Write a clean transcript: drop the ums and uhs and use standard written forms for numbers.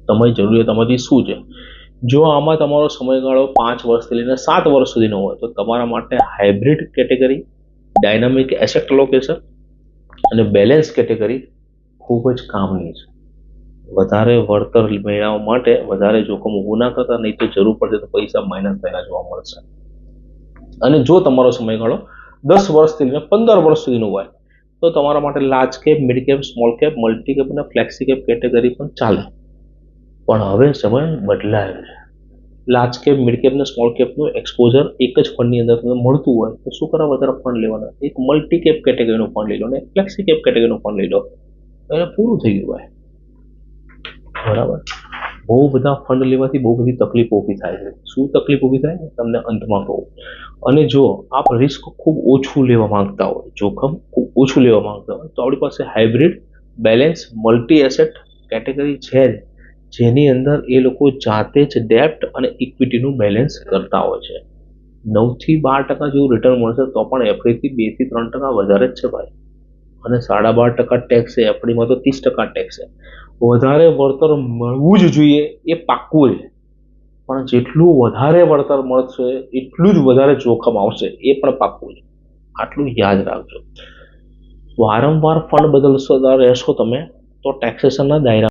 તમારી જરૂરિયાતમાંથી શું છે. જો આમાં તમારો સમયગાળો 5 વર્ષથી લઈને 7 વર્ષ સુધીનો હોય તો તમારા માટે hybrid category, dynamic asset location અને બેલેન્સ કેટેગરી ખૂબ જ કામની છે. વધારે વળતર મેળવવા માટે વધારે જોખમ ઊભું ના કરતા, નહીં તો જરૂર પડશે તો પૈસા માઇનસ થયેલા જોવા મળશે. અને જો તમારો સમયગાળો 10 વર્ષથી લઈને 15 વર્ષ સુધીનો હોય તો તમારા માટે large cap, mid cap, small cap, multi cap અને ફ્લેક્સી કેપ કેટેગરી પણ ચાલે. પણ હવે સમય બદલાયો છે. લાર્જ કેપ, મિડ કેપ અને સ્મોલ કેપનું એક્સપોઝર એક જ ફંડની અંદર તમને મળતું હોય તો શું કરવા વધારે ફંડ લેવાના? એક મલ્ટી કેપ કેટેગરીનું ફંડ લઈ લો ને ફ્લેક્સી કેપ કેટેગરીનું ફંડ લઈ લો, એટલે પૂરું થઈ ગયું હોય. બરાબર. બહુ બધા ફંડ લેવાથી બહુ બધી તકલીફો ઊભી થાય છે. શું તકલીફ ઊભી થાય તમને અંતમાં કહું. અને જો આપ રિસ્ક ખૂબ ઓછું લેવા માંગતા હોય, જોખમ ખૂબ ઓછું લેવા માંગતા હોય તો આપણી પાસે hybrid, balance, multi asset category છે જેની અંદર એ લોકો જાતે જ ડેપ્ટ અને ઇક્વિટીનું બેલેન્સ કરતા હોય છે. 9 થી 12% જેવું રિટર્ન મળશે તો પણ એફડીથી 2 થી 3% વધારે જ છે ભાઈ. અને 12.5% ટેક્સ છે, એફડીમાં તો 30% ટેક્સ છે. વધારે વળતર મળવું જ જોઈએ એ પાક્કું છે, પણ જેટલું વધારે વળતર મળશે એટલું જ વધારે જોખમ આવશે એ પણ પાક્કું છે. આટલું યાદ રાખજો. વારંવાર ફંડ બદલશો રહેશો તમે તો ટેક્સેશનના દાયરા